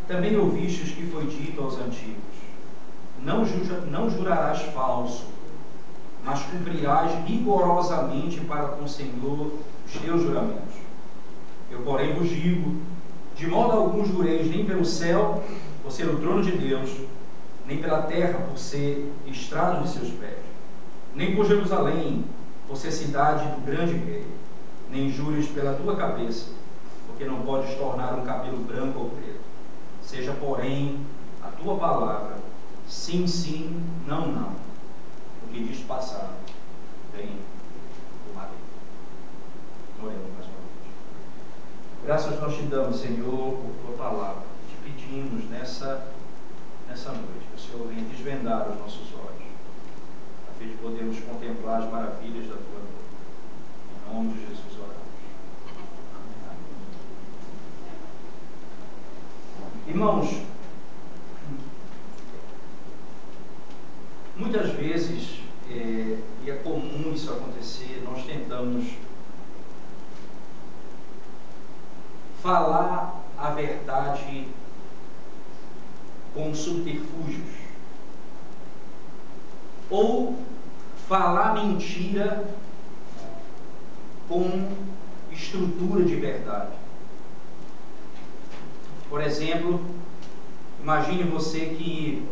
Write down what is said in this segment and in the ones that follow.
também ouvistes que foi dito aos antigos: não jurarás falso, mas cumprirás rigorosamente para com o Senhor os teus juramentos. Eu, porém, vos digo: de modo algum jureis nem pelo céu, por ser o trono de Deus, nem pela terra, por ser estrado de seus pés, nem por Jerusalém, por ser cidade do grande rei, nem jures pela tua cabeça, porque não podes tornar um cabelo branco ou preto. Seja, porém, a tua palavra sim, sim, não, não. O que diz passado, vem o mar. Oremos mais uma vez. Graças nós te damos, Senhor, por tua palavra. Te pedimos nessa noite que o Senhor venha desvendar os nossos olhos, a fim de podermos contemplar as maravilhas da tua lei. Em nome de Jesus oramos. Amém. Irmãos, muitas vezes, e é comum isso acontecer, nós tentamos falar a verdade com subterfúgios, ou falar mentira com estrutura de verdade. Por exemplo, imagine você que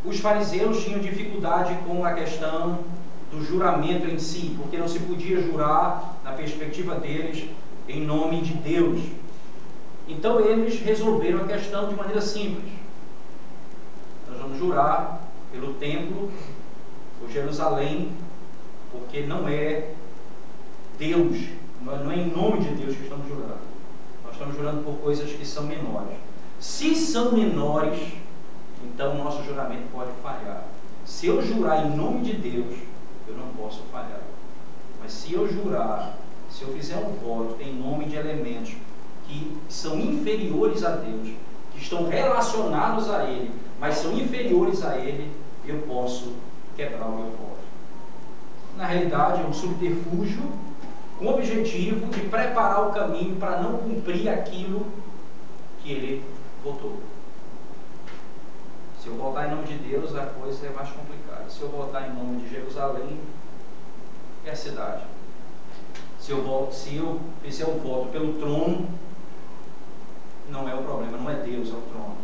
os fariseus tinham dificuldade com a questão do juramento em si, porque não se podia jurar, na perspectiva deles, em nome de Deus. Então eles resolveram a questão de maneira simples. Nós vamos jurar pelo templo, por Jerusalém, porque não é Deus, não é em nome de Deus que estamos jurando. Nós estamos jurando por coisas que são menores. Se são menores, então o nosso juramento pode falhar. Se eu jurar em nome de Deus, eu não posso falhar. Mas se eu jurar, se eu fizer um voto em nome de elementos que são inferiores a Deus, que estão relacionados a Ele, mas são inferiores a Ele, eu posso quebrar o meu voto. Na realidade, é um subterfúgio com o objetivo de preparar o caminho para não cumprir aquilo que ele votou. Se eu votar em nome de Deus, a coisa é mais complicada. Se eu votar em nome de Jerusalém, é a cidade. Se eu fizer um voto pelo trono, não é o problema, não é Deus, é o trono.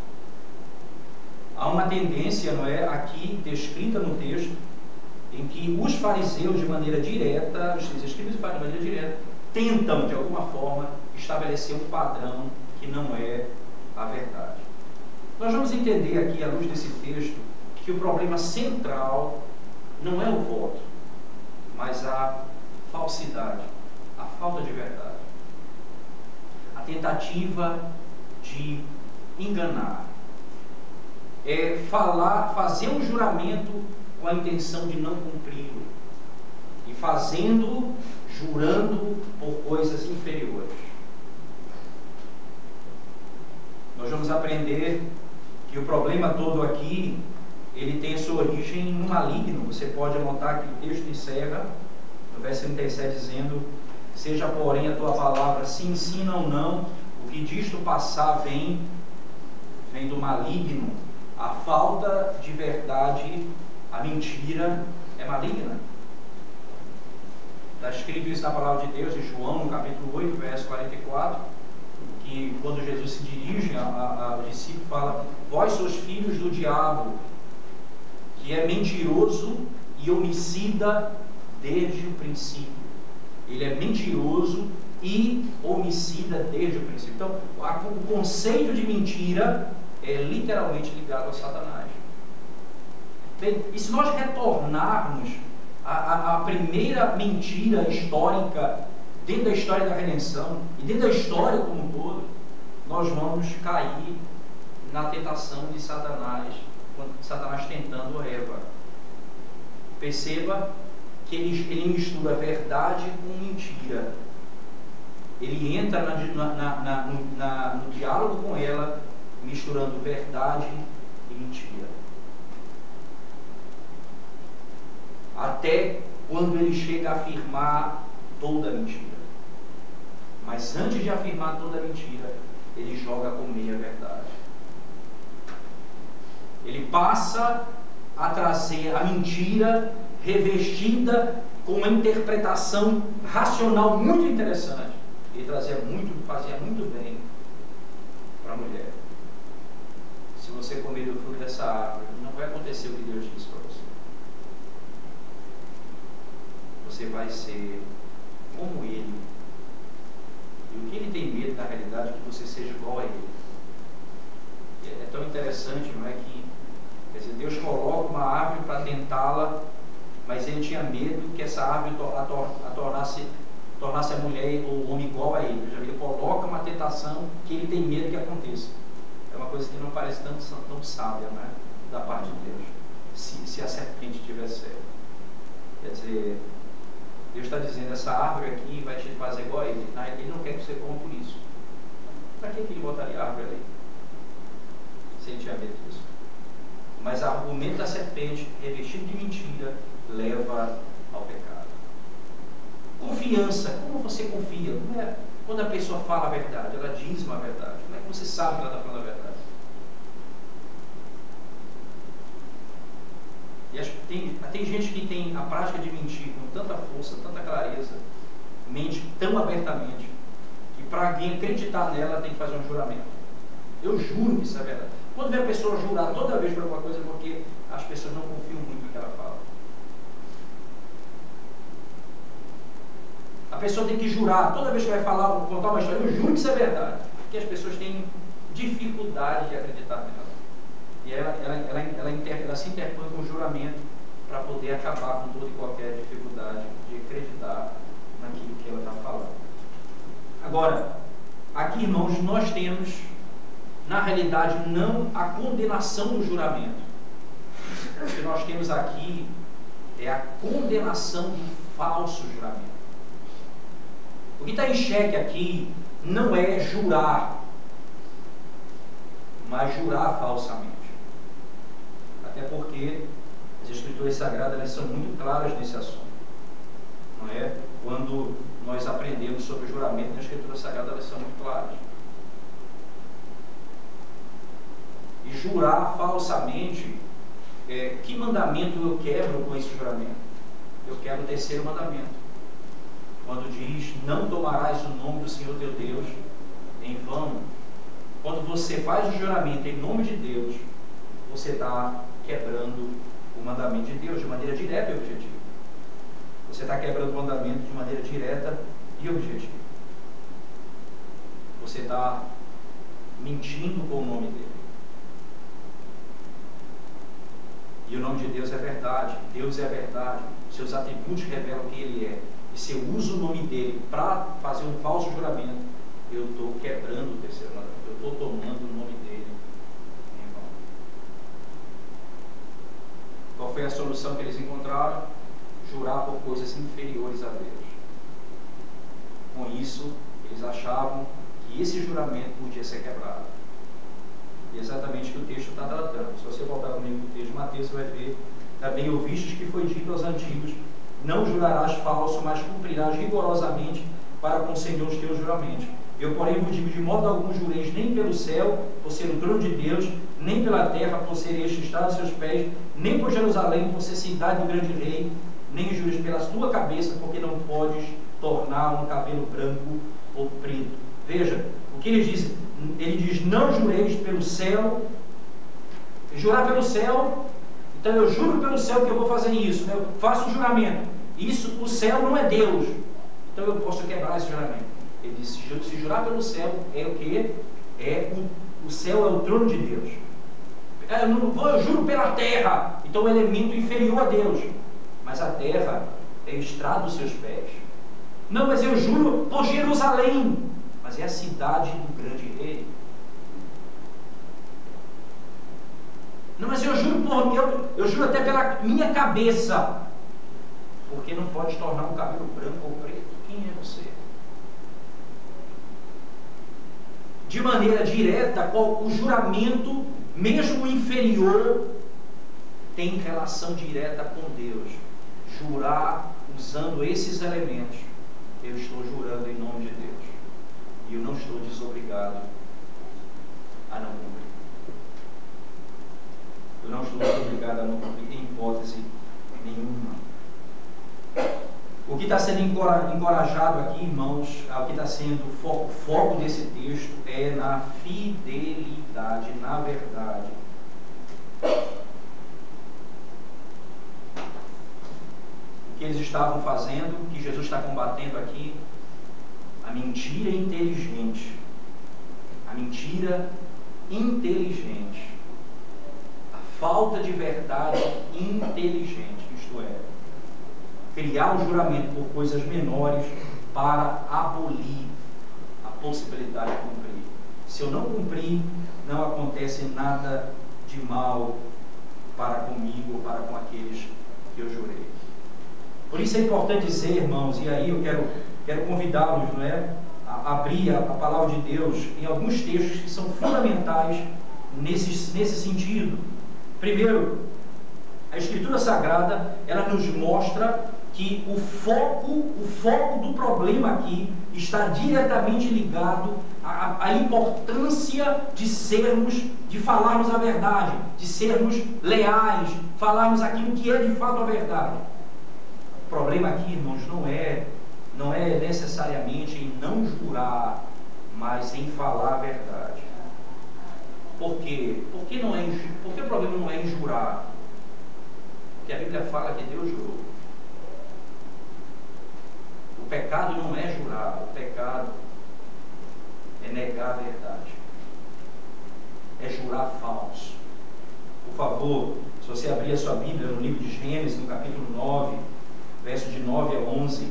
Há uma tendência, não é, aqui descrita no texto, em que os fariseus, de maneira direta, os escribas de maneira direta, tentam, de alguma forma, estabelecer um padrão que não é a verdade. Nós vamos entender aqui, à luz desse texto, que o problema central não é o voto, mas a falsidade, a falta de verdade, a tentativa de enganar, é fazer um juramento com a intenção de não cumpri-lo, e jurando por coisas inferiores. Nós vamos aprender que o problema todo aqui, ele tem sua origem no maligno. Você pode anotar que o texto encerra, no verso 37, dizendo: seja, porém, a tua palavra sim, sim, não, não. O que disto passar vem do maligno. A falta de verdade, a mentira é maligna. Está escrito isso na palavra de Deus, em João, no capítulo 8, verso 44, que quando Jesus se dirige ao discípulo, fala: vós sois filhos do diabo, que é mentiroso e homicida desde o princípio. Ele é mentiroso e homicida desde o princípio. Então, o conceito de mentira é literalmente ligado a Satanás. Bem, e se nós retornarmos à primeira mentira histórica, dentro da história da redenção e dentro da história como um todo, nós vamos cair na tentação de Satanás, Satanás tentando Eva. Perceba que ele mistura verdade com mentira. Ele entra no diálogo com ela, misturando verdade e mentira. Até quando ele chega a afirmar toda a mentira. Mas antes de afirmar toda a mentira, ele joga com meia verdade. Ele passa a trazer a mentira revestida com uma interpretação racional muito interessante. Ele fazia muito bem para a mulher. Se você comer do fruto dessa árvore, não vai acontecer o que Deus disse para você. Você vai ser como ele. E o que ele tem medo, na realidade, é que você seja igual a ele. É tão interessante, não é, que quer dizer, Deus coloca uma árvore para tentá-la, mas ele tinha medo que essa árvore tornasse a mulher ou o homem igual a ele. Ele coloca uma tentação que ele tem medo que aconteça. É uma coisa que não parece tão sábia, não é? Da parte de Deus, se a serpente tiver certo. Quer dizer, Deus está dizendo, essa árvore aqui vai te fazer igual a ele. Ele não quer que você coma por isso. Para que ele botaria a árvore ali? Se ele tinha medo disso. Mas o argumento da serpente, revestido de mentira, leva ao pecado. Confiança. Como você confia? Como é? Quando a pessoa fala a verdade, ela diz uma verdade. Como é que você sabe que ela está falando a verdade? E tem gente que tem a prática de mentir com tanta força, tanta clareza, mente tão abertamente, que para alguém acreditar nela tem que fazer um juramento. Eu juro que isso é verdade. Quando vê a pessoa jurar toda vez por alguma coisa, é porque as pessoas não confiam muito no que ela fala. A pessoa tem que jurar, toda vez que vai falar, contar uma história, eu juro que isso é verdade. Porque as pessoas têm dificuldade de acreditar nela. E ela se interpõe com o juramento para poder acabar com toda e qualquer dificuldade de acreditar naquilo que ela está falando. Agora, aqui, irmãos, nós temos, na realidade, não a condenação do juramento. O que nós temos aqui é a condenação do falso juramento. O que está em xeque aqui não é jurar, mas jurar falsamente. Até porque as Escrituras Sagradas, elas são muito claras nesse assunto. Não é? Quando nós aprendemos sobre o juramento nas Escrituras Sagradas, elas são muito claras. E jurar falsamente, que mandamento eu quebro com esse juramento? Eu quebro o terceiro mandamento. Quando diz, não tomarás o nome do Senhor teu Deus em vão. Quando você faz o juramento em nome de Deus, você está quebrando o mandamento de Deus de maneira direta e objetiva. Você está quebrando o mandamento de maneira direta e objetiva. Você está mentindo com o nome dele. E o nome de Deus é verdade. Deus é verdade. Seus atributos revelam quem ele é. E se eu uso o nome dele para fazer um falso juramento, eu estou quebrando o terceiro mandamento. Eu estou tomando o nome dele em vão. Qual foi a solução que eles encontraram? Jurar por coisas inferiores a Deus. Com isso, eles achavam que esse juramento podia ser quebrado. E exatamente o que o texto está tratando. Se você voltar comigo no texto de Mateus, você vai ver, também ouvistes que foi dito aos antigos, não jurarás falso, mas cumprirás rigorosamente para com o Senhor os teus juramentos. Eu, porém, vos digo, de modo algum jureis nem pelo céu, por ser o trono de Deus, nem pela terra, por ser este estrado aos seus pés, nem por Jerusalém, por ser cidade do grande rei, nem jures pela tua cabeça, porque não podes tornar um cabelo branco ou preto. Veja, o que ele diz? Ele diz, não jureis pelo céu. Jurar pelo céu, então eu juro pelo céu que eu vou fazer isso, eu faço um juramento. Isso, o céu não é Deus, então eu posso quebrar esse juramento. Ele diz, se jurar pelo céu, é o que? O céu é o trono de Deus. Eu juro pela terra, então é um elemento inferior a Deus. Mas a terra é o estrado dos seus pés. Não, mas eu juro por Jerusalém, mas é a cidade do grande rei. Não, mas eu juro eu juro até pela minha cabeça, porque não pode tornar um cabelo branco ou preto. Quem é você? De maneira direta, o juramento, mesmo inferior, tem relação direta com Deus. Jurar usando esses elementos, eu estou jurando em nome de Deus. e eu não estou desobrigado a não cumprir. Eu não estou desobrigado a não cumprir em hipótese nenhuma. O que está sendo encorajado aqui, irmãos, o que está sendo o foco desse texto é na fidelidade, na verdade. O que eles estavam fazendo, o que Jesus está combatendo aqui, a mentira inteligente. A mentira inteligente. A falta de verdade inteligente, isto é, criar um juramento por coisas menores para abolir a possibilidade de cumprir. Se eu não cumprir, não acontece nada de mal para comigo ou para com aqueles que eu jurei. Por isso é importante dizer, irmãos, e aí eu quero convidá-los, não é, a abrir a palavra de Deus em alguns textos que são fundamentais nesse sentido. Primeiro, a Escritura Sagrada, ela nos mostra que o foco do problema aqui está diretamente ligado à importância de falarmos a verdade, de sermos leais, falarmos aquilo que é de fato a verdade. O problema aqui, irmãos, não é necessariamente em não jurar, mas em falar a verdade. Por quê? Por que o problema não é em jurar? Porque a Bíblia fala que Deus jurou. O pecado não é jurar, o pecado é negar a verdade. É jurar falso. Por favor, se você abrir a sua Bíblia no livro de Gênesis, no capítulo 9, versos de 9 a 11,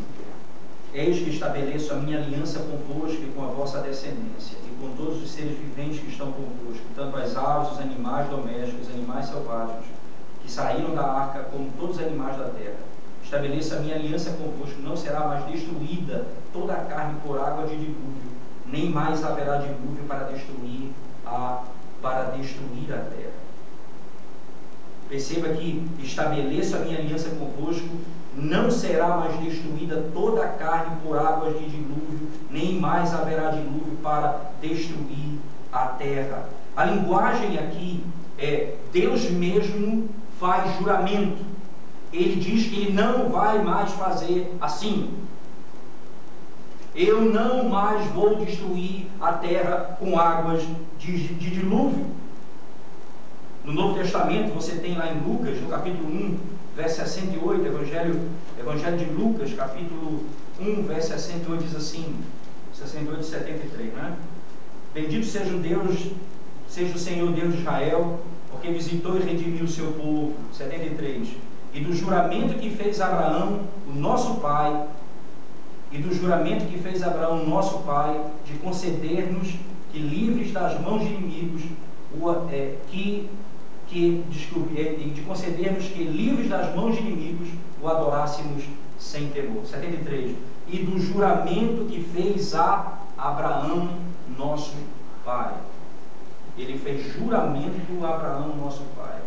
eis que estabeleço a minha aliança convosco e com a vossa descendência, e com todos os seres viventes que estão convosco, tanto as aves, os animais domésticos, os animais selvagens, que saíram da arca, como todos os animais da terra. Estabeleço a minha aliança convosco, não será mais destruída toda a carne por água de dilúvio, nem mais haverá dilúvio para destruir a terra. Perceba que estabeleço a minha aliança convosco, não será mais destruída toda a carne por águas de dilúvio, nem mais haverá dilúvio para destruir a terra. A linguagem aqui é Deus mesmo faz juramento. Ele diz que ele não vai mais fazer assim. Eu não mais vou destruir a terra com águas de dilúvio. No Novo Testamento, você tem lá em Lucas, no capítulo 1, verso 68, Evangelho de Lucas, capítulo 1, verso 68, diz assim, 68 e 73, né? Bendito seja o Senhor Deus de Israel, porque visitou e redimiu o seu povo. 73. E do juramento que fez Abraão, o nosso pai, de conceder-nos que livres das mãos de inimigos, o adorássemos sem temor. 73. E do juramento que fez a Abraão, nosso pai. Ele fez juramento a Abraão, nosso pai.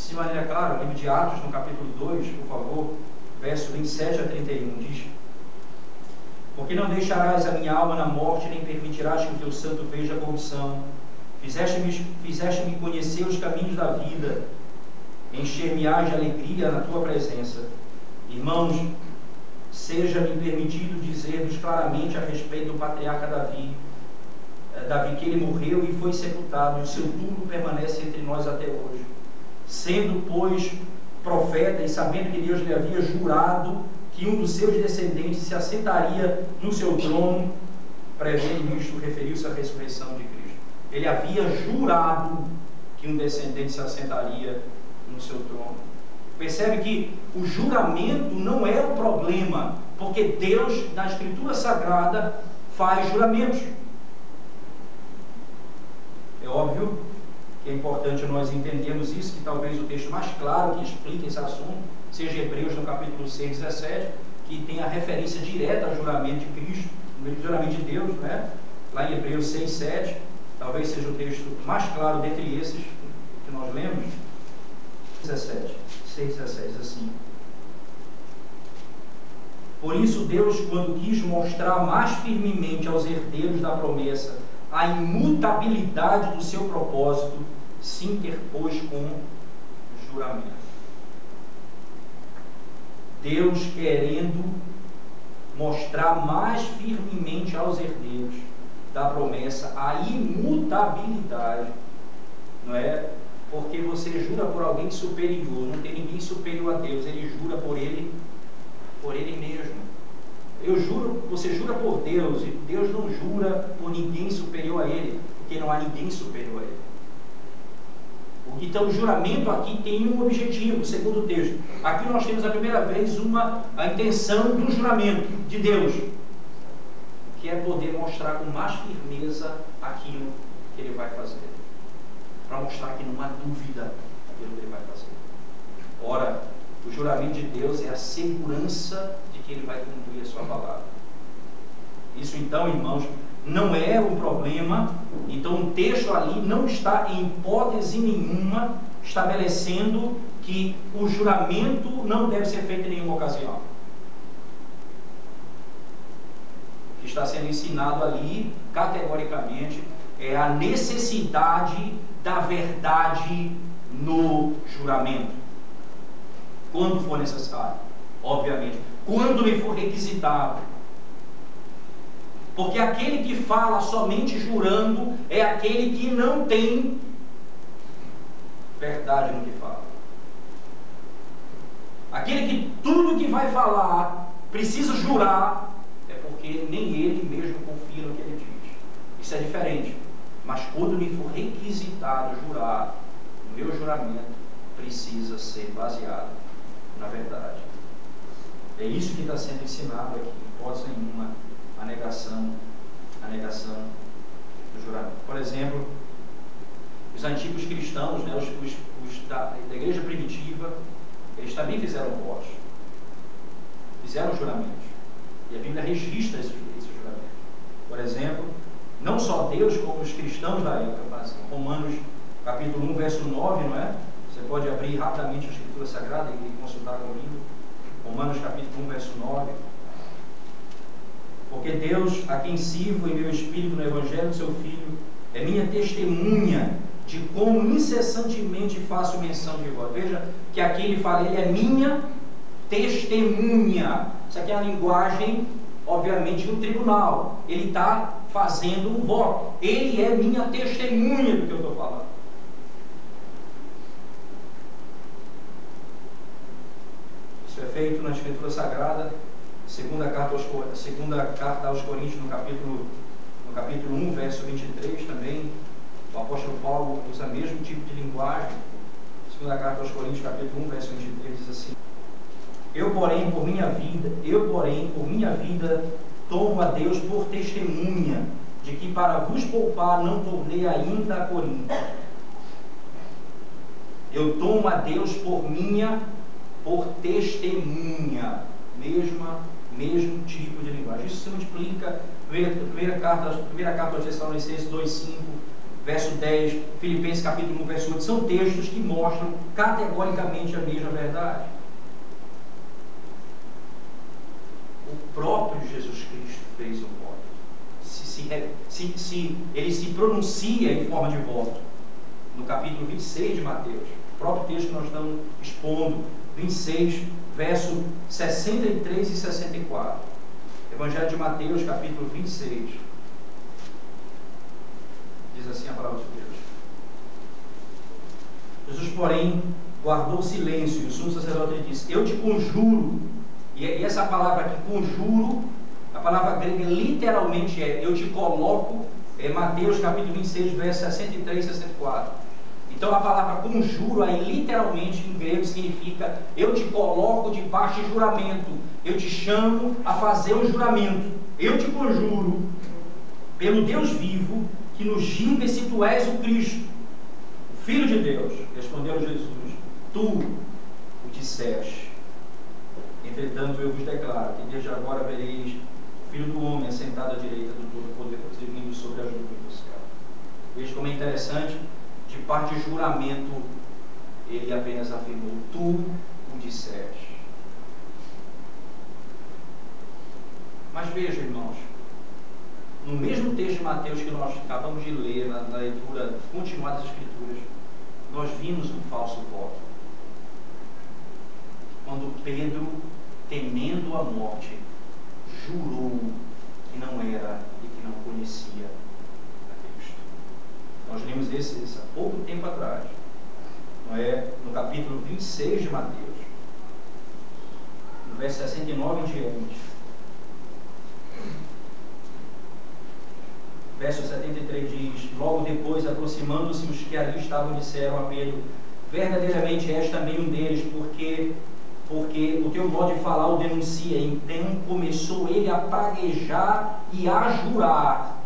De maneira clara, o livro de Atos, no capítulo 2, por favor, verso 27 a 31, diz: porque não deixarás a minha alma na morte, nem permitirás que o teu santo veja a corrupção. Fizeste-me conhecer os caminhos da vida, encher-me-ás de alegria na tua presença. Irmãos, seja-me permitido dizer-vos claramente a respeito do patriarca Davi, que ele morreu e foi sepultado, e o seu túmulo permanece entre nós até hoje. Sendo, pois, profeta e sabendo que Deus lhe havia jurado que um dos seus descendentes se assentaria no seu trono, prevendo isto, referiu-se à ressurreição de Cristo. Ele havia jurado que um descendente se assentaria no seu trono. Percebe que o juramento não é o problema, porque Deus, na Escritura Sagrada, faz juramentos. É óbvio que é importante nós entendermos isso, que talvez o texto mais claro que explica esse assunto seja Hebreus, no capítulo 6, 17, que tem a referência direta ao juramento de Cristo, no juramento de Deus, né? Lá em Hebreus 6, 7, talvez seja o texto mais claro dentre esses que nós lemos. 6, 17, diz assim: Por isso, Deus, quando quis mostrar mais firmemente aos herdeiros da promessa a imutabilidade do seu propósito, se interpôs com juramento. Deus querendo mostrar mais firmemente aos herdeiros da promessa a imutabilidade, não é? Porque você jura por alguém superior, não tem ninguém superior a Deus, ele jura por ele mesmo. Você jura por Deus, e Deus não jura por ninguém superior a ele, porque não há ninguém superior a ele. Então o juramento aqui tem um objetivo, segundo o texto. Aqui nós temos a primeira vez a intenção do juramento de Deus, que é poder mostrar com mais firmeza aquilo que ele vai fazer, para mostrar que não há dúvida daquilo que ele vai fazer. Ora, o juramento de Deus é a segurança de que ele vai cumprir a sua palavra. Isso então, irmãos, não é um problema. Então o texto ali não está em hipótese nenhuma estabelecendo que o juramento não deve ser feito em nenhuma ocasião. O que está sendo ensinado ali, categoricamente, é a necessidade da verdade no juramento. Quando for necessário, obviamente. Quando lhe for requisitado. Porque aquele que fala somente jurando é aquele que não tem verdade no que fala. Aquele que tudo que vai falar precisa jurar, é porque nem ele mesmo confia no que ele diz. Isso é diferente. Mas quando lhe for requisitado jurar, o meu juramento precisa ser baseado na verdade. É isso que está sendo ensinado aqui. Não pode ser nenhuma a negação do juramento. Por exemplo, os antigos cristãos, né, os da igreja primitiva, eles também fizeram votos, fizeram juramentos, e a Bíblia registra esse juramento. Por exemplo, não só Deus, como os cristãos da época faziam. Romanos capítulo 1, verso 9, não é? Você pode abrir rapidamente a Escritura Sagrada e consultar comigo. Romanos capítulo 1, verso 9. Porque Deus, a quem sirvo em meu espírito no Evangelho do seu Filho, é minha testemunha de como incessantemente faço menção de vós. Veja que aqui ele fala, ele é minha testemunha. Isso aqui é a linguagem, obviamente, do tribunal. Ele está fazendo um voto. Ele é minha testemunha do que eu estou falando. Isso é feito na Escritura Sagrada. Segunda carta aos Coríntios, no capítulo 1, verso 23 também, o apóstolo Paulo usa o mesmo tipo de linguagem. Segunda carta aos Coríntios, capítulo 1, verso 23, diz assim: Eu, porém, por minha vida, tomo a Deus por testemunha, de que para vos poupar não tornei ainda a Corinto. Eu tomo a Deus por testemunha, mesmo tipo de linguagem. Isso se multiplica, primeira carta aos Tessalonicenses 2:5, verso 10, Filipenses capítulo 1, verso 8, são textos que mostram categoricamente a mesma verdade. O próprio Jesus Cristo fez um voto. Ele se pronuncia em forma de voto. No capítulo 26 de Mateus, o próprio texto que nós estamos expondo, 26, verso 63 e 64. Evangelho de Mateus, capítulo 26. Diz assim a palavra de Deus: Jesus, porém, guardou silêncio, e o sumo sacerdote lhe disse: Eu te conjuro. E essa palavra aqui, conjuro, a palavra grega literalmente é eu te coloco. É Mateus capítulo 26, verso 63 e 64. Então a palavra conjuro aí literalmente em grego significa eu te coloco debaixo de juramento, eu te chamo a fazer um juramento, eu te conjuro pelo Deus vivo que nos diga se tu és o Cristo, o Filho de Deus. Respondeu Jesus: Tu o disseste. Entretanto eu vos declaro que desde agora vereis o Filho do Homem assentado à direita do Todo-Poderoso e vindo sobre as nuvens do céu. Veja como é interessante. De parte de juramento, ele apenas afirmou: Tu o disseste. veja, irmãos, no mesmo texto de Mateus que nós acabamos de ler, na leitura continuada das Escrituras, nós vimos um falso voto. Quando Pedro, temendo a morte, jurou que não era e que não conhecia a Cristo. Nós lemos esse há pouco tempo atrás, não é? No capítulo 26 de Mateus, no verso 69 em diante. Verso 73 diz: logo depois, aproximando-se os que ali estavam, disseram a Pedro: verdadeiramente és também um deles, porque o teu modo de falar o denuncia. Então começou ele a praguejar e a jurar,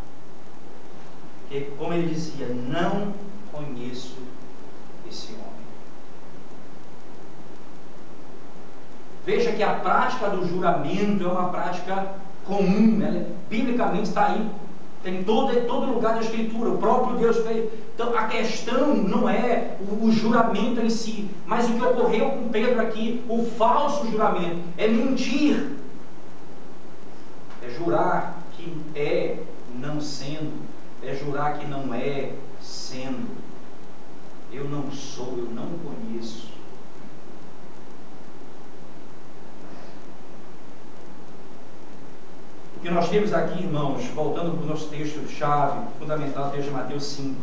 que, como ele dizia, não conheço esse homem. Veja que a prática do juramento é uma prática comum, ela biblicamente está aí, tem em todo lugar da Escritura, o próprio Deus fez. Então a questão não é o juramento em si, mas o que ocorreu com Pedro aqui, o falso juramento, é mentir, é jurar que é não sendo, é jurar que não é sendo. Eu não sou, eu não conheço. O que nós temos aqui, irmãos, voltando para o nosso texto-chave, fundamental, texto de Mateus 5.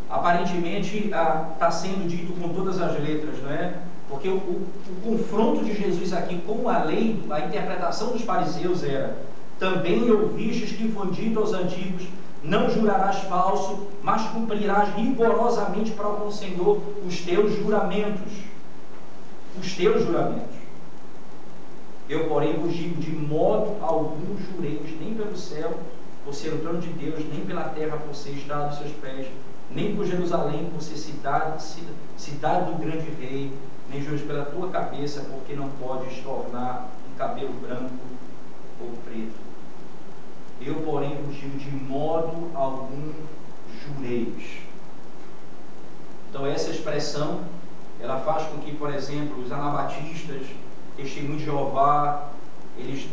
Aparentemente está sendo dito com todas as letras, não é? Porque o confronto de Jesus aqui com a lei, a interpretação dos fariseus era: também ouvistes que foi dito aos antigos, não jurarás falso, mas cumprirás rigorosamente para com o Senhor os teus juramentos. Os teus juramentos. Eu, porém, vos digo, de modo algum jureis, nem pelo céu, por ser o trono de Deus, nem pela terra, por ser estrada dos seus pés, nem por Jerusalém, por ser cidade do grande rei, nem jureis pela tua cabeça, porque não podes tornar um cabelo branco ou preto. Eu, porém, vos digo, de modo algum jureis. Então essa expressão, ela faz com que, por exemplo, os anabatistas, testemunhos de Jeová, eles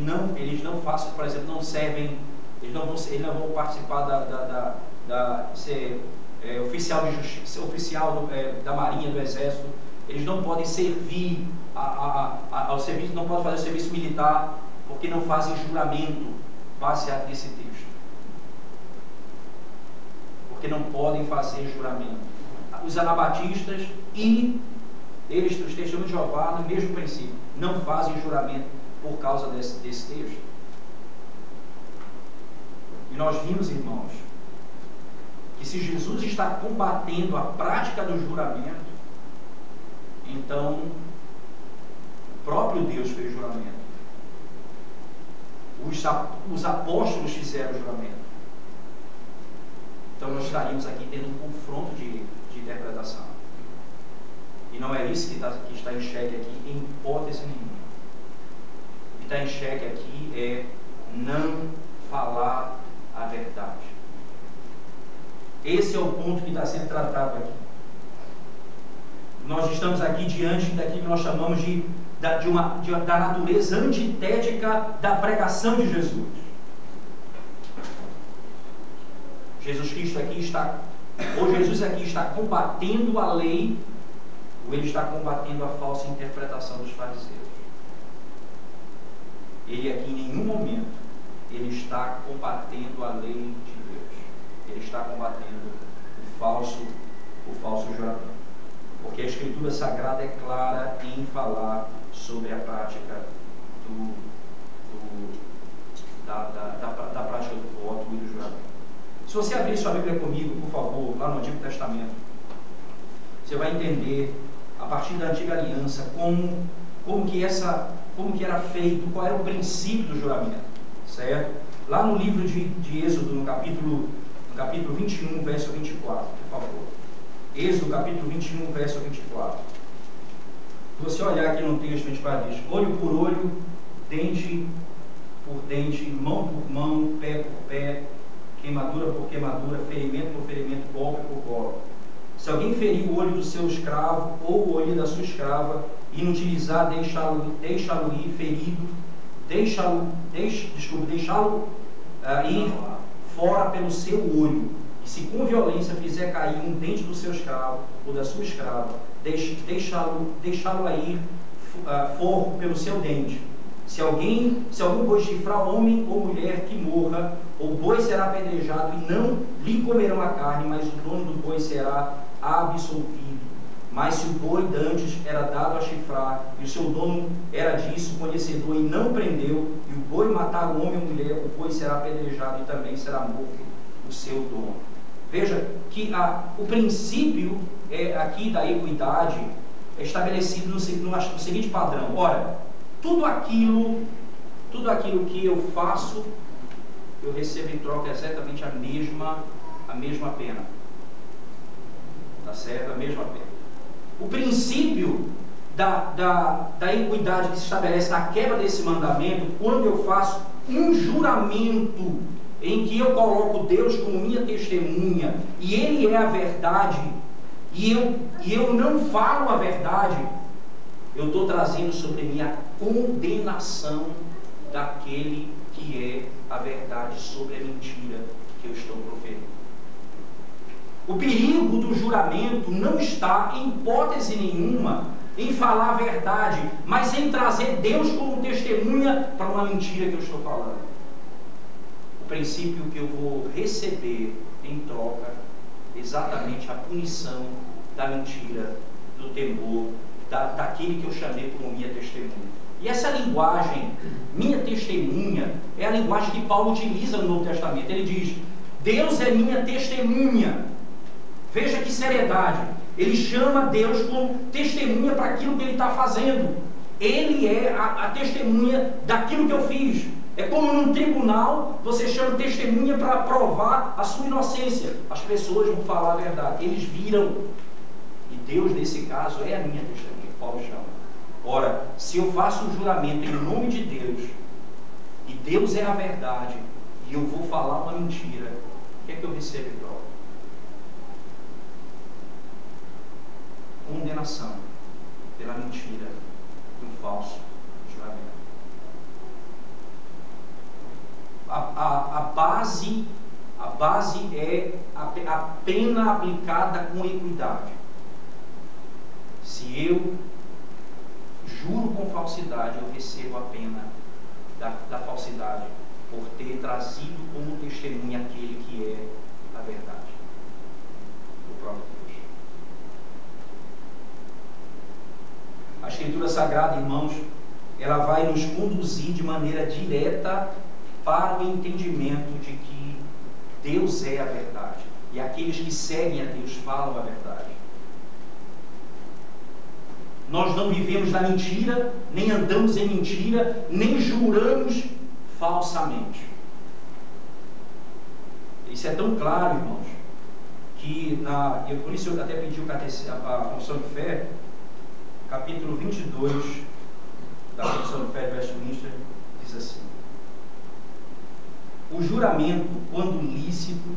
não façam, por exemplo, não servem, eles não vão participar ser oficial de justiça, oficial da Marinha, do Exército. Eles não podem servir ao serviço, não podem fazer o serviço militar, porque não fazem juramento baseado nesse texto. Porque não podem fazer juramento. Os anabatistas e eles, os testemunhos de Jeová, no mesmo princípio, não fazem juramento por causa desse texto. E nós vimos, irmãos, que se Jesus está combatendo a prática do juramento, então o próprio Deus fez juramento. Os apóstolos fizeram juramento. Então nós estaríamos aqui tendo um confronto de interpretação. E não é isso que está em xeque aqui, em hipótese nenhuma. O que está em xeque aqui é não falar a verdade. Esse é o ponto que está sendo tratado aqui. Nós estamos aqui diante daquilo que nós chamamos da natureza antitética da pregação de Jesus. Jesus aqui está combatendo a lei, ou ele está combatendo a falsa interpretação dos fariseus. Ele aqui em nenhum momento ele está combatendo a lei de Deus. Ele está combatendo o falso juramento. Porque a Escritura Sagrada é clara em falar sobre a prática da prática do voto e do juramento. Se você abrir sua Bíblia comigo, por favor, lá no Antigo Testamento, você vai entender, a partir da Antiga Aliança, como que era feito, qual era o princípio do juramento, certo? Lá no livro de Êxodo, no capítulo 21, verso 24, por favor. Êxodo, capítulo 21, verso 24. Se você olhar aqui no texto, a gente vai dizer: olho por olho, dente por dente, mão por mão, pé por pé, queimadura por queimadura, ferimento por ferimento, golpe por golpe. Se alguém ferir o olho do seu escravo ou o olho da sua escrava, inutilizar, deixá-lo ir ferido, deixá-lo ir fora pelo seu olho, e se com violência fizer cair um dente do seu escravo ou da sua escrava, deixá-lo ir for pelo seu dente. Se algum boi chifrar homem ou mulher, que morra, o boi será apedrejado, e não lhe comerão a carne, mas o dono do boi será absolvido. Mas se o boi dantes era dado a chifrar, e o seu dono era disso conhecedor e não prendeu, e o boi matar o homem ou mulher, o boi será apedrejado e também será morto o seu dono. Veja que o princípio aqui da equidade é estabelecido no seguinte padrão. Ora, tudo aquilo que eu faço, eu recebo em troca exatamente a mesma pena. Tá certo? A mesma pena. O princípio da equidade que se estabelece na quebra desse mandamento, quando eu faço um juramento em que eu coloco Deus como minha testemunha, e Ele é a verdade, e eu não falo a verdade, eu estou trazendo sobre mim a condenação daquele que é a verdade sobre a mentira que eu estou proferindo. O perigo do juramento não está, em hipótese nenhuma, em falar a verdade, mas em trazer Deus como testemunha para uma mentira que eu estou falando. O princípio que eu vou receber em troca, exatamente a punição da mentira, do temor, daquele que eu chamei como minha testemunha. E essa linguagem, minha testemunha, é a linguagem que Paulo utiliza no Novo Testamento. Ele diz: Deus é minha testemunha. Veja que seriedade. Ele chama Deus como testemunha para aquilo que ele está fazendo. Ele é a testemunha daquilo que eu fiz. É como num tribunal, você chama testemunha para provar a sua inocência. As pessoas vão falar a verdade. Eles viram. E Deus, nesse caso, é a minha testemunha, que Paulo chama. Ora, se eu faço um juramento em nome de Deus, e Deus é a verdade, e eu vou falar uma mentira, o que é que eu recebo em troca? Condenação pela mentira do falso juramento. A base é a pena aplicada com equidade. Se eu juro com falsidade, eu recebo a pena da falsidade por ter trazido como testemunha aquele que é a verdade, o próprio Deus. A Escritura Sagrada, irmãos, ela vai nos conduzir de maneira direta para o entendimento de que Deus é a verdade, e aqueles que seguem a Deus falam a verdade. Nós não vivemos na mentira, nem andamos em mentira, nem juramos falsamente. Isso é tão claro, irmãos, que por isso eu até pedi a Confissão de Fé, capítulo 22 da Confissão de Fé de Westminster, diz assim: o juramento, quando lícito,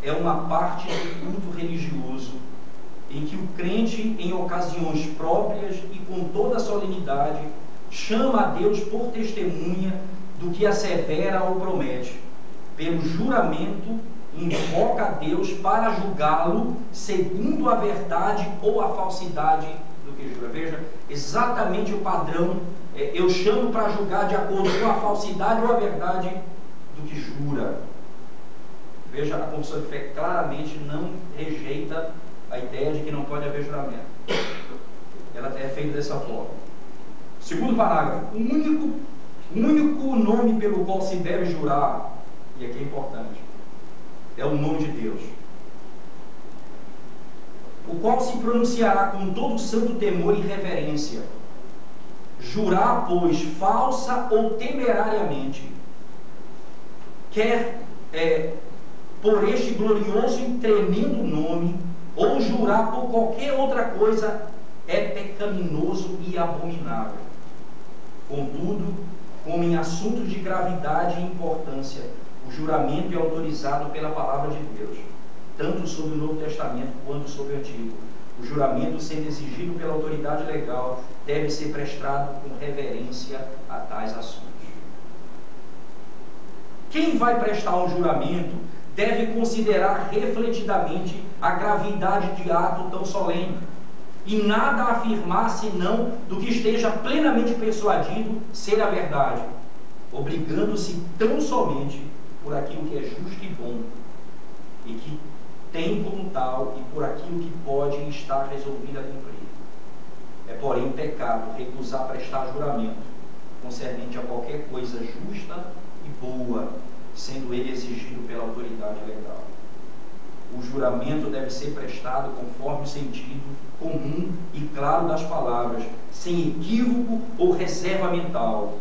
é uma parte do culto religioso em que o crente, em ocasiões próprias e com toda a solenidade, chama a Deus por testemunha do que assevera ou promete. Pelo juramento, invoca a Deus para julgá-lo segundo a verdade ou a falsidade do que jura. Veja, exatamente o padrão. Eu chamo para julgar de acordo com a falsidade ou a verdade do que jura. Veja, a Confissão de Fé claramente não rejeita a ideia de que não pode haver juramento. Ela é feita dessa forma. Segundo parágrafo: o único nome pelo qual se deve jurar, e aqui é importante, é o nome de Deus, o qual se pronunciará com todo santo temor e reverência. Jurar, pois, falsa ou temerariamente, quer por este glorioso e tremendo nome, ou jurar por qualquer outra coisa, é pecaminoso e abominável. Contudo, como em assuntos de gravidade e importância, o juramento é autorizado pela palavra de Deus, tanto sobre o Novo Testamento quanto sobre o Antigo. O juramento, sendo exigido pela autoridade legal, deve ser prestado com reverência a tais assuntos. Quem vai prestar um juramento deve considerar refletidamente a gravidade de ato tão solene, e nada afirmar senão do que esteja plenamente persuadido ser a verdade, obrigando-se tão somente por aquilo que é justo e bom, e que tem como tal, e por aquilo que pode estar resolvido a cumprir. É, porém, pecado recusar prestar juramento concernente a qualquer coisa justa e boa, sendo ele exigido pela autoridade legal. O juramento deve ser prestado conforme o sentido comum e claro das palavras, sem equívoco ou reserva mental.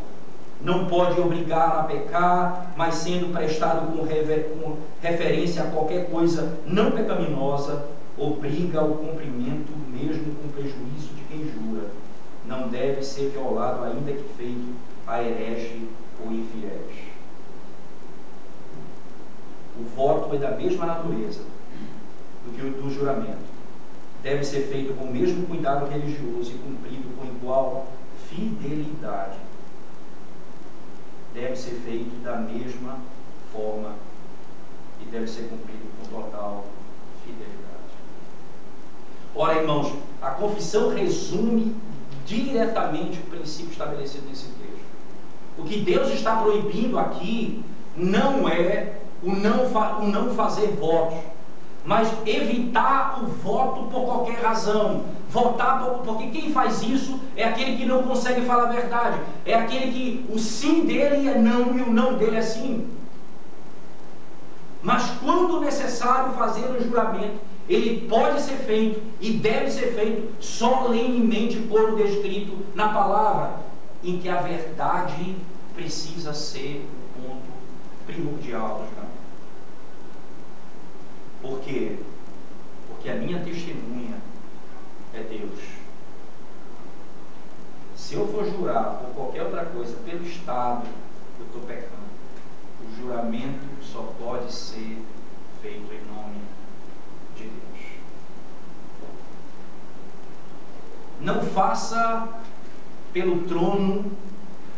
Não pode obrigar a pecar, mas sendo prestado com referência a qualquer coisa não pecaminosa, obriga ao cumprimento mesmo com prejuízo de quem jura. Não deve ser violado, ainda que feito a herege ou infiéis. O voto é da mesma natureza do que o do juramento. Deve ser feito com o mesmo cuidado religioso e cumprido com igual fidelidade. Deve ser feito da mesma forma e deve ser cumprido com total fidelidade. Ora, irmãos, a confissão resume diretamente o princípio estabelecido nesse texto. O que Deus está proibindo aqui não é o não fazer votos, mas evitar o voto por qualquer razão. Votar porque quem faz isso é aquele que não consegue falar a verdade, é aquele que o sim dele é não e o não dele é sim. Mas quando necessário fazer um juramento, ele pode ser feito e deve ser feito solenemente como descrito na palavra, em que a verdade precisa ser o ponto primordial do juramento. Por quê? Porque a minha testemunha é Deus. Se eu for jurar por qualquer outra coisa, pelo Estado, eu estou pecando. O juramento só pode ser feito em nome de Deus. Não faça pelo trono,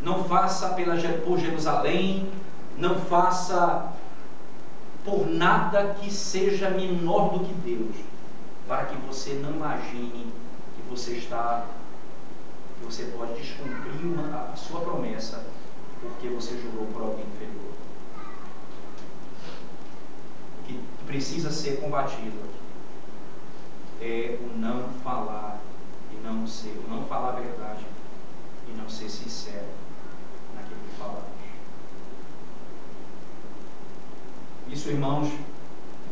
não faça por Jerusalém, não faça por nada que seja menor do que Deus, para que você não imagine que você pode descumprir a sua promessa porque você jurou por alguém inferior. O que precisa ser combatido é o não falar o não falar a verdade e não ser sincero naquilo que falamos. Isso, irmãos,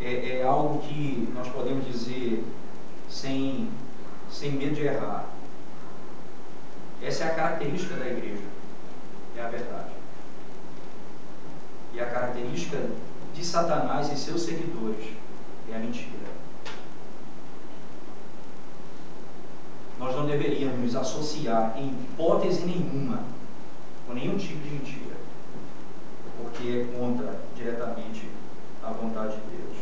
é algo que nós podemos dizer sem medo de errar. Essa é a característica da igreja, é a verdade. E a característica de Satanás e seus seguidores é a mentira. Nós não deveríamos nos associar em hipótese nenhuma com nenhum tipo de mentira, porque é contra diretamente a vontade de Deus.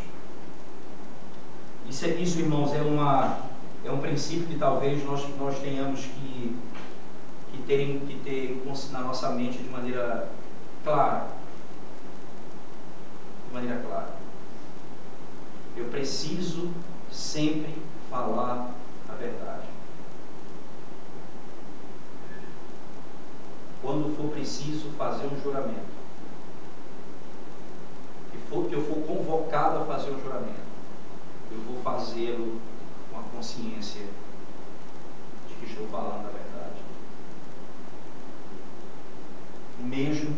Isso, irmãos, é um princípio que talvez nós tenhamos que ter na nossa mente de maneira clara. Eu preciso sempre falar a verdade. Quando for preciso fazer um juramento, que eu for convocado a fazer um juramento, eu vou fazê-lo com a consciência de que estou falando a verdade. Mesmo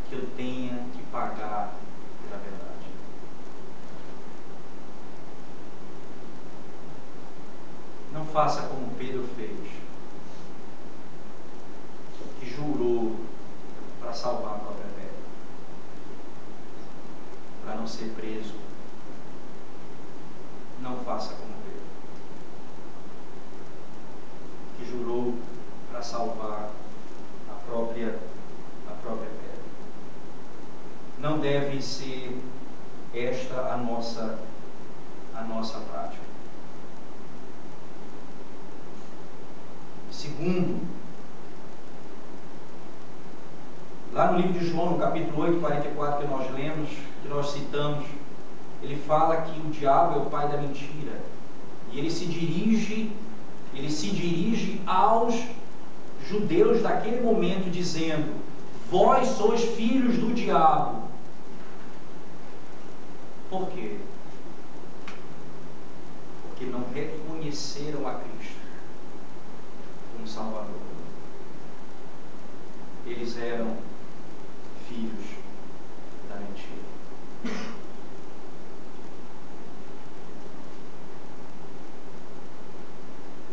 que eu tenha que pagar pela verdade. Não faça como Pedro fez, que jurou para salvar a própria pele, para não ser preso. Não faça como Pedro, que jurou para salvar a própria pele. Não deve ser esta a nossa prática. Segundo, Lá no livro de João, no capítulo 8, 44, que nós lemos, que nós citamos, ele fala que o diabo é o pai da mentira. E ele se dirige aos judeus daquele momento, dizendo: vós sois filhos do diabo. Por quê? Porque não reconheceram a Cristo como Salvador. Eles eram filhos da mentira.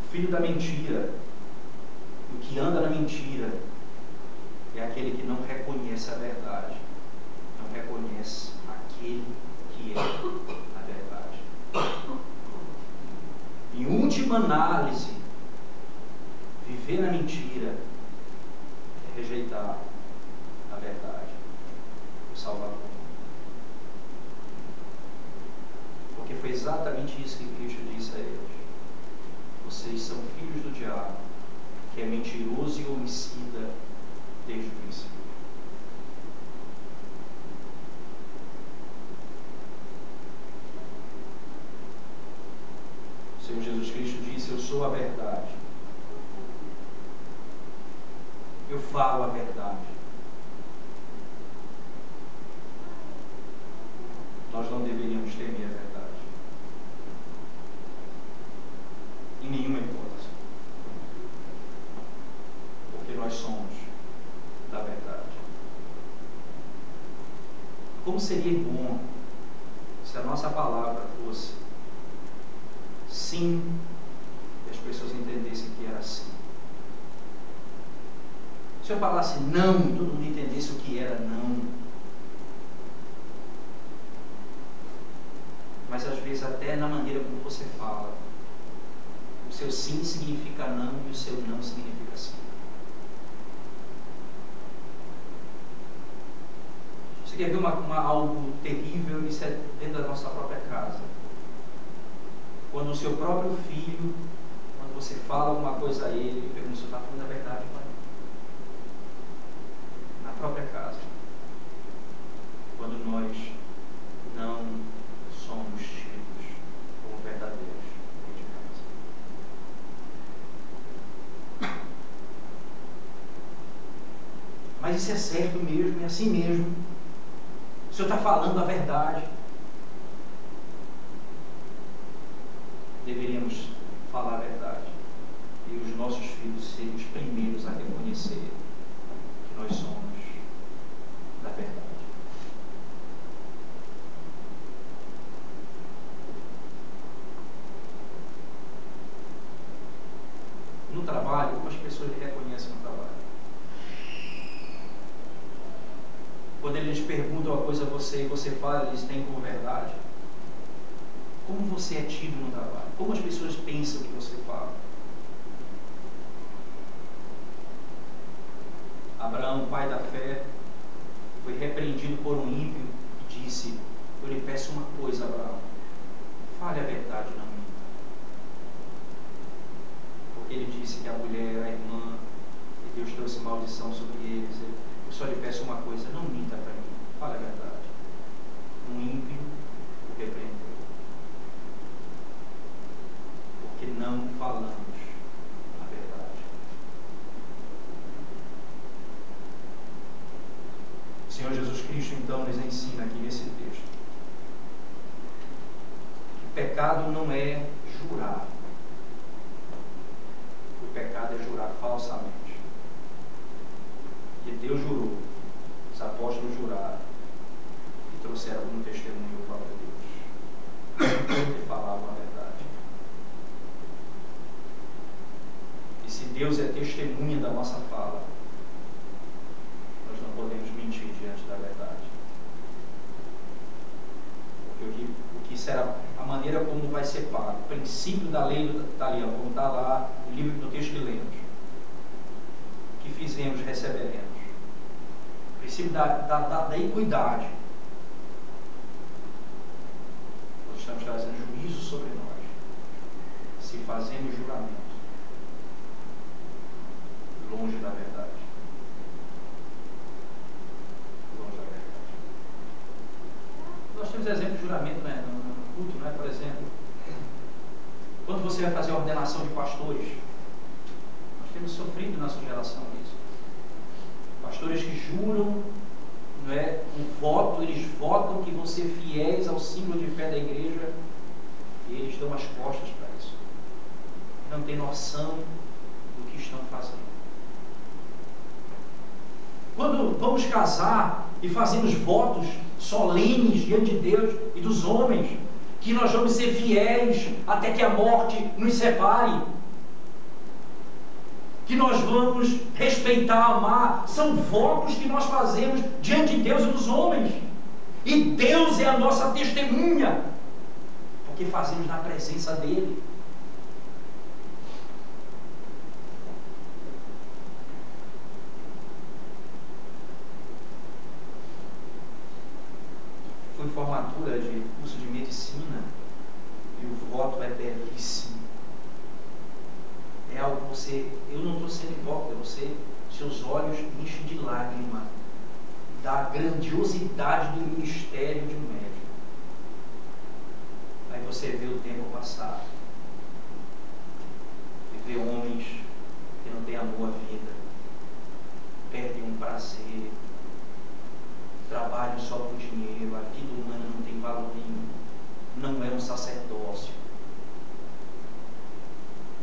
O filho da mentira, o que anda na mentira, é aquele que não reconhece a verdade, não reconhece aquele que é a verdade. Em última análise, viver na mentira é rejeitar a verdade, o Salvador. Porque foi exatamente isso que Cristo disse a eles: vocês são filhos do diabo, que é mentiroso e homicida desde o princípio. O Senhor Jesus Cristo disse: eu sou a verdade, eu falo a verdade. Nós não deveríamos temer a verdade, em nenhuma hipótese, porque nós somos da verdade. Como seria bom se a nossa palavra fosse sim, e as pessoas entendessem que era sim. Se eu falasse não e todo mundo entendesse o que era não. Mas às vezes até na maneira como você fala, o seu sim significa não e o seu não significa sim. Você quer ver algo terrível? Isso é dentro da nossa própria casa. Quando o seu próprio filho, quando você fala alguma coisa a ele, ele pergunta: você está falando a verdade, pai? Na própria casa. Quando nós não somos tidos como verdadeiros dentro de casa. Mas isso é certo mesmo, é assim mesmo. O Senhor está falando a verdade. Deveríamos falar a verdade. E os nossos filhos serem os primeiros a reconhecer que nós somos da verdade. No trabalho, como as pessoas lhe reconhecem no trabalho? Quando eles perguntam uma coisa a você e você fala, eles têm como verdade. Como você é tido no trabalho? Como as pessoas pensam que você fala? Abraão, pai da fé, foi repreendido por um ímpio e disse: eu lhe peço uma coisa, Abraão, fale a verdade, não minta. Porque ele disse que a mulher era a irmã e Deus trouxe maldição sobre eles. Eu só lhe peço uma coisa: não minta para mim, fale a verdade. Um ímpio o repreendeu. Porque não falamos a verdade. O Senhor Jesus Cristo então nos ensina aqui nesse texto que pecado não é jurar. O pecado é jurar falsamente. Que Deus jurou, os apóstolos juraram e trouxeram um testemunho ao próprio Deus. E falavam a verdade. E se Deus é testemunha da nossa fala, nós não podemos mentir diante da verdade. Porque o que será, a maneira como vai ser pago, o princípio da lei da aliança, como está lá no livro do texto que lemos, o que fizemos, receberemos. O princípio da equidade. Nós estamos trazendo juízo sobre nós, se fazemos juramento longe da verdade. juramento no culto, não é? Por exemplo, quando você vai fazer a ordenação de pastores, nós temos sofrido na sua geração isso. Pastores que juram, não é, um voto, eles votam que vão ser fiéis ao símbolo de fé da igreja, e eles dão as costas para isso. Não tem noção do que estão fazendo. Quando vamos casar e fazemos votos solenes diante de Deus e dos homens, que nós vamos ser fiéis até que a morte nos separe, que nós vamos respeitar, amar, são votos que nós fazemos diante de Deus e dos homens, e Deus é a nossa testemunha, porque fazemos na presença dEle. Fui formatura de curso de medicina e o voto é belíssimo. É algo que você, eu não estou sendo hipócrita, seus olhos enchem de lágrima da grandiosidade do ministério de um médico. Aí você vê o tempo passar e vê homens que não têm amor à vida, perdem um prazer, trabalham só por dinheiro, a vida humana não tem valor nenhum, não é um sacerdócio.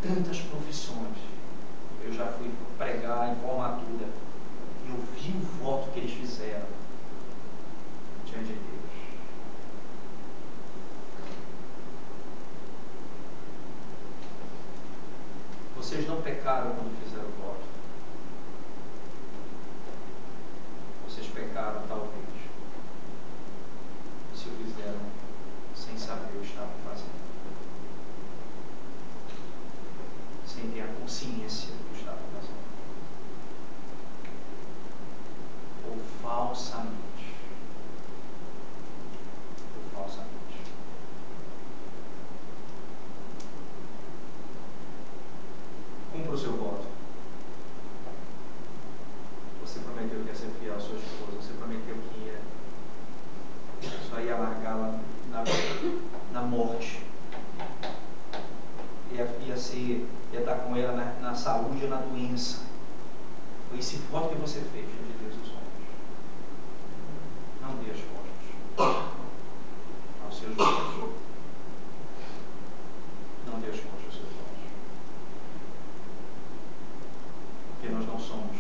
Tantas profissões. Eu já fui pregar em formatura e eu vi o voto que eles fizeram diante de Deus. Vocês não pecaram quando fizeram o voto. Vocês pecaram talvez se o fizeram sem saber o que estavam fazendo, sem ter a consciência do que estavam fazendo, ou falsamente. Cumpra o seu voto. Você prometeu que ia ser fiel à sua esposa, você prometeu que só ia largá-la na morte. Ia estar com ela na saúde ou na doença. Foi esse voto que você fez diante de Deus e dos homens. Não dê as costas aos seus votos. Não dê as costas aos seus votos. Porque nós não somos